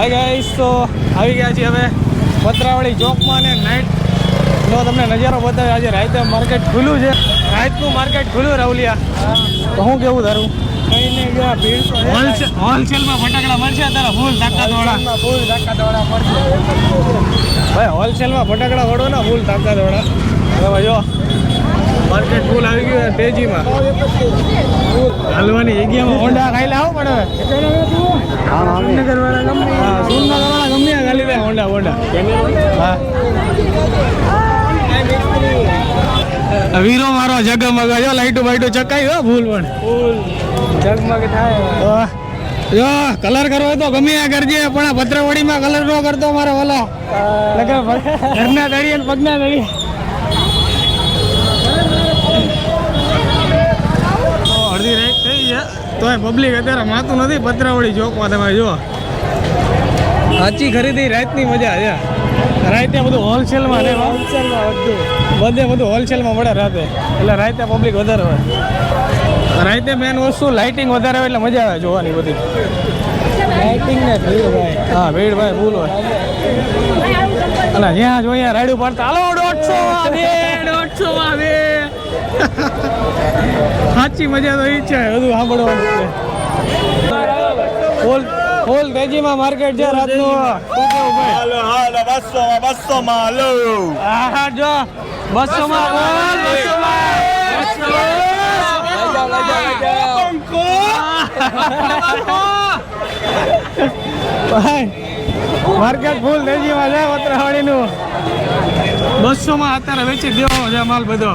Hi guys, તો આવી ગયા છીએ હવે પતરાવળી ચોકમાં ને નાઇટનો તમને નજારો બતાવે. આજે રાતે માર્કેટ ખુલ્લું છે, રાતનું માર્કેટ ખુલ્લું રાવલિયા. તો હું કેવું તારું? કઈ નહીં, ગયા ભીડ તો હોલસેલમાં ફટાકડા મળશે તારા ફૂલ તાકાતવાળા મળશે ભાઈ. હોલસેલમાં ફટાકડા વડો ને ફૂલ તાકાતવાળા. હવે જો માર્કેટ ફૂલ આવી ગયું તેજીમાં. હાલવાની જગ્યામાં હોન્ડા ખાઈ લાવો પડે. સુરનગરવાળા ગમે ખાલી દે હોન્ડા હા. વીરો મારો જગમગ જો લાઈટો બાઈટો ચકાઈ હો ફૂલ પણ ફૂલ જગમગ થાય. જો કલર કરવો હોય તો ગમે આ કરજે, પણ આ પત્રવાડીમાં કલર નો કરતો મારા વાલા. ઘરના દળીએ ને પગના દળીએ. અડધી રાત થઈ છે તોય પબ્લિક અત્યારે માતું નથી પત્રવાડી ચોકમાં. તમે જો સાચી ખરીદી રાતની મજા છે. રાતે બધું હોલસેલમાં રહે, બધું હોલસેલમાં મળે રાતે, એટલે રાતે પબ્લિક વધારે હોય. રાતે મેન વસ્તુ લાઇટિંગ વધારે હોય એટલે મજા આવે જોવાની બધી. લાઇટિંગ ને ભીડ ભાઈ. હા ભીડ ભાઈ ફૂલ હોય. અને જ્યાં જોઈએ રાડ્યું પડતા હાલો 150 સાચી મજા તો ઈ છે બધું સાંભળવાનું છે. ફૂલ તેજીમાં માર્કેટ છે રાતનું. શું કેવું ભાઈ? હાલો 200 માં હાલો. હા જો 200 માં માર્કેટ ફૂલ તેજીમાં છે પત્રવાડીનું. 200 માં અત્યારે વેચી દેવાનો છે માલ બધો.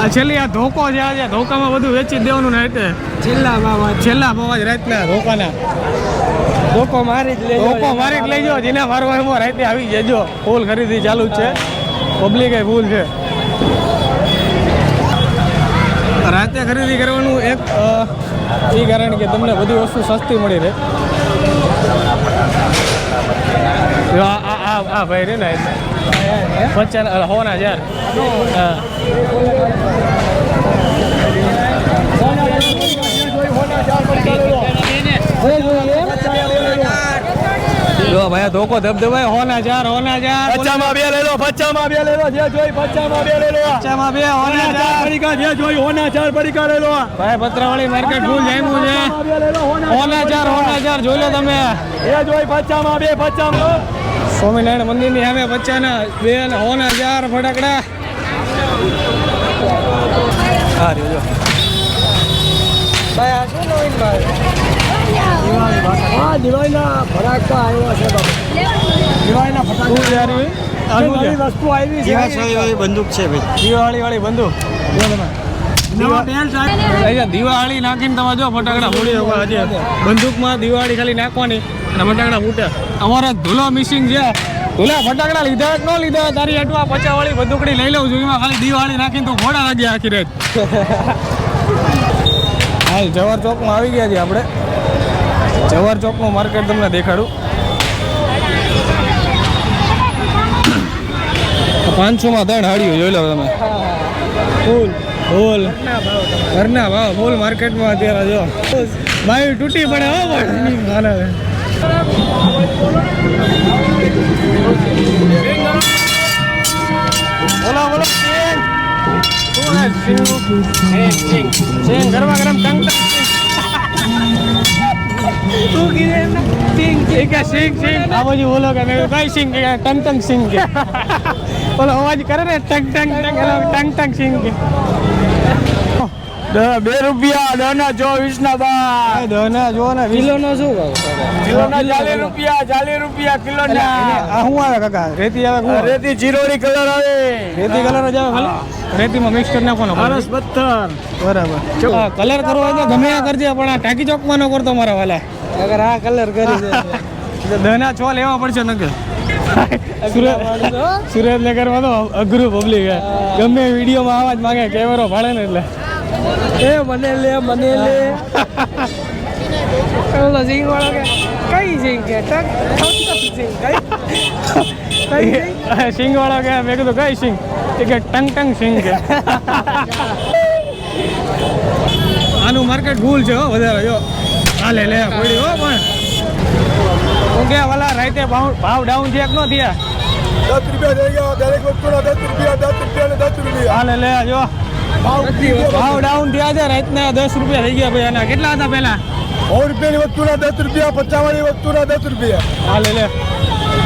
આ છેલ્લી આ ધોકો છે, આજે ધોકામાં બધું વેચી દેવાનું ને રાતે છેલ્લા ભાવ જ રાતના ધોકાના. ધોકો મારી જ લેજો જેને મારવા એમાં રાતે આવી જજો. ફૂલ ખરીદી ચાલુ જ છે, પબ્લિક એ ફૂલ છે. રાતે ખરીદી કરવાનું એક એ કારણ કે તમને બધી વસ્તુ સસ્તી મળી રહે. આ ભાઈ રે ને 50 હોના યાર. હા જો ભાઈ ધોકો ધબધબાય. હોના 4 50 માં 2 લઈ લો, 50 માં 2 લઈ લો, જે જોઈ 50 માં 2 લઈ લો, 50 માં 2 હોના 4 પરીકા, જે જોઈ હોના 4 પરીકા લઈ લો ભાઈ. પત્રવાળી માર્કેટ ફૂલ જામ્યું છે. હોના 4 જોઈ લો તમે. જે જોઈ 50 માં 2, 50 માં. સ્વામિનારાયણ મંદિરની સામે 50 ના 2 અને હોના 4 ફટાકડા. હા જો ભાઈ આ શું નવીન ભાઈ? દિવાળીના ફટાકડા આવ્યા છે બાબા. દિવાળીના ફટાકડા નવી વસ્તુ આવી છે. દિવાળી બંદૂક છે ભાઈ. દિવાળી વાળી બંદૂક જો તમે. દિવાળી નાખીને તમે જો ફટાકડા ફોડી શકો. આજે બંદૂકમાં દિવાળી ખાલી નાખવાની અને ફટાકડા ફૂટે. અમારે ધૂલો મિસિંગ છે. ધૂલા ફટાકડા લીધા ન લીધા તારી અટવા 50 વાળી બંદૂકડી લઈ લઉં છું. એમાં ખાલી દિવાળી નાખીને તો ઘોડા લાગ્યા આખી રાત. હાલ જવાહર ચોકમાં આવી ગયા છીએ આપણે. જવાહર ચોકનું માર્કેટ તમને દેખાડું. 500 માં 3 હાડીઓ જોઈ લો તમે. ફૂલ ઘરના ભાવ ફૂલ માર્કેટમાં અત્યારે જો બાયું તૂટી પડે હો ભાઈ. બોલો સિંગ ગરમા ગરમ ટંગ સિંગ આ બાજુ બોલો કે કઈ સિંગ ટંગ સિંગ કે બોલો અવાજ કરે ને ટંગ સિંગ કે. 2 રૂપિયા દના 24 ના બા. દના જો ને કિલો નો શું કિલો ના 40 રૂપિયા કિલો ના. આ શું આવે કાકા? રેતી આવે? રેતી જીરોડી કલર આવે. રેતી કલર જ આવે ખાલી. રેતીમાં મિક્સ કરી નાખવાનો. સરસ પથ્થર બરાબર. કલર કરવો હોય તો ગમે આ કરજે, પણ આ ટાંકી ચોકમાં ન કરતો મારા વાલા. અગર આ કલર કરી દે દના 6 લેવા પડશે નકે. સુરેન્દ્રનગરમાં તો અઘરું પબ્લિક હે. ગમે વિડીયોમાં આવાજ માંગે, કેમેરો ભાડે ને એટલે મને લે ઓલો સિંગ વાળો કે કઈ સિંગ કે સિંગ વાળો કે મેં કીધું કઈ સિંગ કે ટંગ સિંગ કે. આનું માર્કેટ ફૂલ છે હો વધારે. જો હાલે લે પડી હો પણ કે વાલા રાતે ભાવ ડાઉન થયા કે ન થયા? 10 રૂપિયા થઈ ગયા દરેક વસ્તુના 10 રૂપિયા 10 રૂપિયા. હાલે લે જો ભાવ ડાઉન થયા છે રાતના 10 રૂપિયા થઈ ગયા ભાઈ. અને કેટલા હતા પહેલા? 100 રૂપિયાની વસ્તુના 10 રૂપિયા 50 વાળી વસ્તુના 10 રૂપિયા. હાલે લે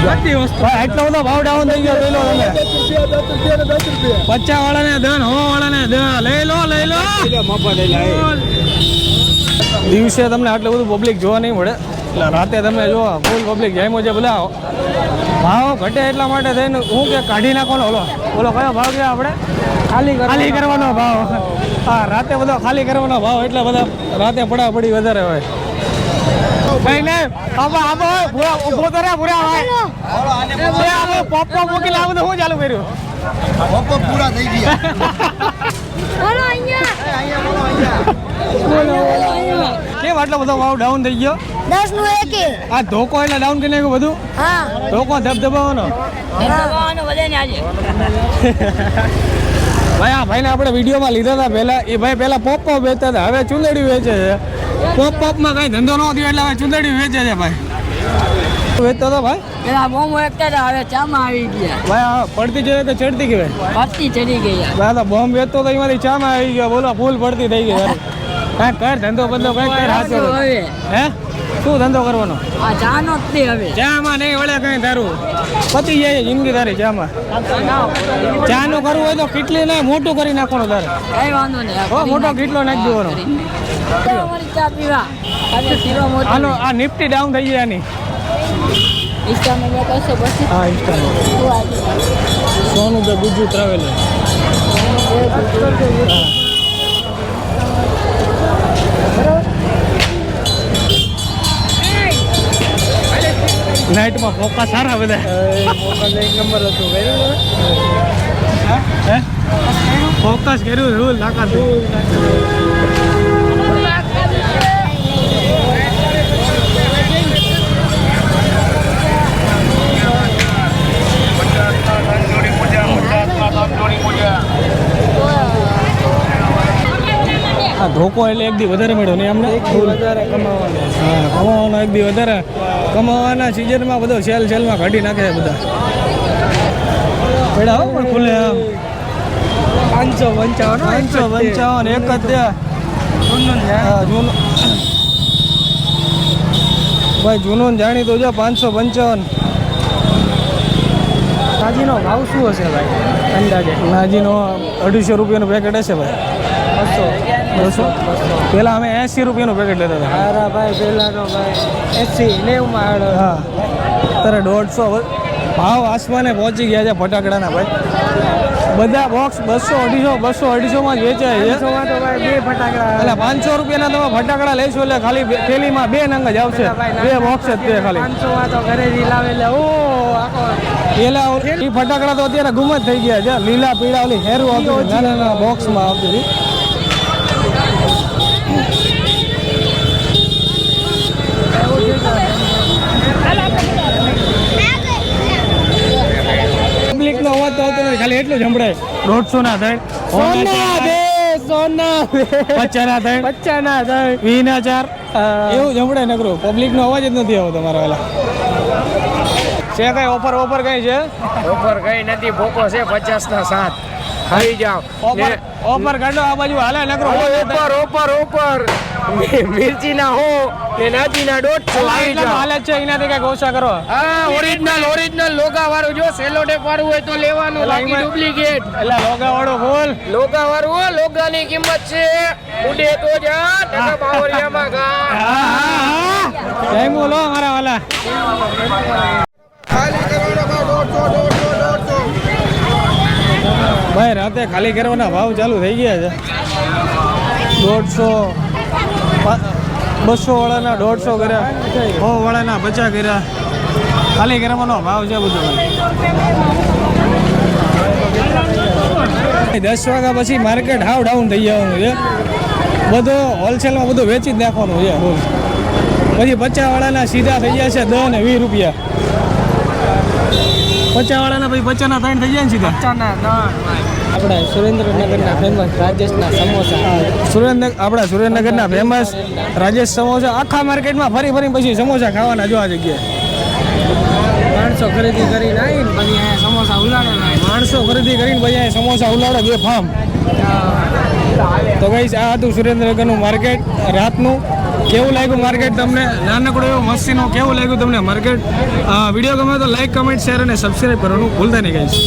બધી વસ્તુ એટલો બધો ભાવ ડાઉન થઈ ગયો. લઈ લો તમે 10 રૂપિયા 10 રૂપિયા ને 10 રૂપિયા. 50 વાળાને 10, 100 વાળાને 10. લઈ લો દિવસે તમને આટલું બધું પબ્લિક જોવા નહીં મળે. એટલે રાતે તમે જો ફૂલ પબ્લિક જામ્યો છે. બધા ભાવ ઘટે એટલા માટે થઈને હું કે કાઢી નાખવાનો. ઓલો કયો ભાવ છે આપણે? ખાલી કરવાનો ભાવ. હા રાતે બધો ખાલી કરવાનો ભાવ. એટલે બધા રાતે પડાપડી વધારે હોય. કઈ નહીં ઉભો તો પૂરા હોય પોપ મૂકી આ બધું શું ચાલુ કર્યું? પૂરા થઈ ગયા. કેમ આટલો બધો ભાવ ડાઉન થઈ ગયો? 10 નું એક. આ ધોકો એટલે ડાઉન કરી નાખ્યું બધું. હા ધોકો ધબધબાવાનો. ભાઈ આ ભાઈને આપણે વિડીયોમાં લીધા હતા પહેલા. એ ભાઈ પહેલા પોપ વેચતા હતા. હવે ચુંદડી વેચે છે. પોપમાં કઈ ધંધો ન થયો એટલે હવે ચુંદડી વેચે છે ભાઈ. વેચતો હતો ભાઈ? પેલા બોમ એકતા હતા, હવે ચામાં આવી ગયા. ભાઈ આ પડતી જોઈએ તો ચડતી કહેવાય. પત્તી ચડી ગઈ. ભાઈ તો બોમ્બ વેચતો તો એમાંથી ચામાં આવી ગયો. બોલો ફૂલ પડતી થઈ ગઈ. કાંઈ કર ધંધો બંધો કઈ કર હાથો. હવે હે શું ધંધો કરવાનો? આ ચાનો જ તે હવે ચામાં નહીં વળે કઈ તારું પતી જાય જિંદગી તારી ચામાં. ચાનું કરવું હોય તો કેટલી નહીં મોટું કરી નાખવાનું તારે. કઈ વાંધો નહીં. હો મોટો કેટલો નાખી દેવાનો. ચા પીવા આજે શીરો મોટી આનો આ નિફ્ટી ડાઉન થઈ જાય આની. ઇન્સ્ટામાં મેં કહેશો પછી હા ઇન્સ્ટામાં સોનું તો ગુજ્જુ ટ્રાવેલર. નાઇટમાં ફોકા સારા બધા. એક નંબર હતું. ફોકસ કર્યું રૂલ લાકાતું. આ ધોકો એટલે એક દી વધારે મળ્યો ને અમને વધારે કમાવાનો. હા કમાવાનો એક દી વધારે કમાવાના સિઝનમાં બધો સેલમાં કાઢી નાખે છે બધા. પેડા હો પણ ખુલે આમ 555 એક જ દે. હા જૂનું ભાઈ જૂનું જાણીતો છે 555. નાજીનો ભાવ શું હશે ભાઈ અંદાજે? નાજીનો 250 રૂપિયાનું પેકેટ હશે ભાઈ. 200 પહેલાં અમે 80 રૂપિયાનું પેકેટ લેતા હતા. અરે ભાઈ પહેલાનો ભાઈ 80 90 હા અત્યારે 150 ભાવ આસમાને પહોંચી ગયા છે ફટાકડાના ભાઈ. બધા બોક્સ 200-250 માં જ વેચાય છે. તો ભાઈ બે ફટાકડા એટલે 500 રૂપિયાના તમે ફટાકડા લઈશો એટલે ખાલી થેલીમાં 2 નંગ જ આવશે. 2 બોક્સ જ તે ખાલી 500 માં તો ઘરેથી લાવેલા. ઓ આખો પેલા એ ફટાકડા તો અત્યારે ગુમ જ થઈ ગયા છે. લીલા પીળા ઓલી હેરું આવતી નાના બોક્સમાં આવતી હતી. પબ્લિક નો અવાજ તો આવતો નથી. ખાલી એટલું જ સંભળાય. 150 ના થાય, સોના 50 ના થાય, 50 ના થાય, 20 ના 4 એવું સંભળાય નકરું. પબ્લિક નો અવાજ જ નથી આવતો તમારા વાલા. છે કઈ ઓફર કઈ છે? ઓફર કઈ નથી. ભોકો છે 50 ના 7 ખાઈ જાવ. ઓફર કાઢો આ બાજુ હાલે નકરો. ઓફર મિર્ચી ના હો ને નાજી ના 150 આવી જાવ. હાલે છે એનાથી કઈ ઓછા કરો. હા ઓરિજિનલ લોગા વાળું જો સેલો ટેપ વાળું હોય તો લેવાનું. બાકી ડુપ્લિકેટ એટલે લોગા વાળો ફૂલ લોગા વાળું. લોગાની કિંમત છે ઉડે તો જા ટકા બાવરિયામાં ગા. જય બોલો મારા વાલા. ભાઈ રાતે ખાલી કરવાના ભાવ ચાલુ થઈ ગયા છે. 150 200 વાળાના 150 કર્યા, 100 વાળાના 50 કર્યા. ખાલી કરવાનો ભાવ છે બધું. 10 વાગ્યા પછી માર્કેટ હાવ ડાઉન થઈ જવાનું છે. બધું હોલસેલમાં બધું વેચી જ નાખવાનું છે. પછી 50 વાળાના સીધા થઈ ગયા છે 10 ને 20 રૂપિયા. 50 વાળાના પછી 50 ના 3 થઈ જાય ને સીધા. આપણે સુરેન્દ્રનગરના ફેમસ રાજેશના સમોસા. સુરેન્દ્રનગરના ફેમસ રાજેશ સમોસા. આખા માર્કેટમાં ફરી પછી સમોસા ખાવાના જો આ જગ્યાએ. માણસો ખરીદી કરીને આવીને પછી અહીંયા સમોસા ઉલાડેલા માણસો ખરીદી કરીને પછી અહીં સમોસા ઉલાડે બે ફાર્મ. તો ગઈસ આ હતું સુરેન્દ્રનગરનું માર્કેટ રાતનું. કેવું લાગ્યું માર્કેટ તમને? નાનકડું એવું મસ્તીનું કેવું લાગ્યું તમને માર્કેટ? વિડીયો ગમે તો લાઈક, કમેન્ટ, શેર અને સબસ્ક્રાઈબ કરવાનું ભૂલતા નહીં ગઈશ.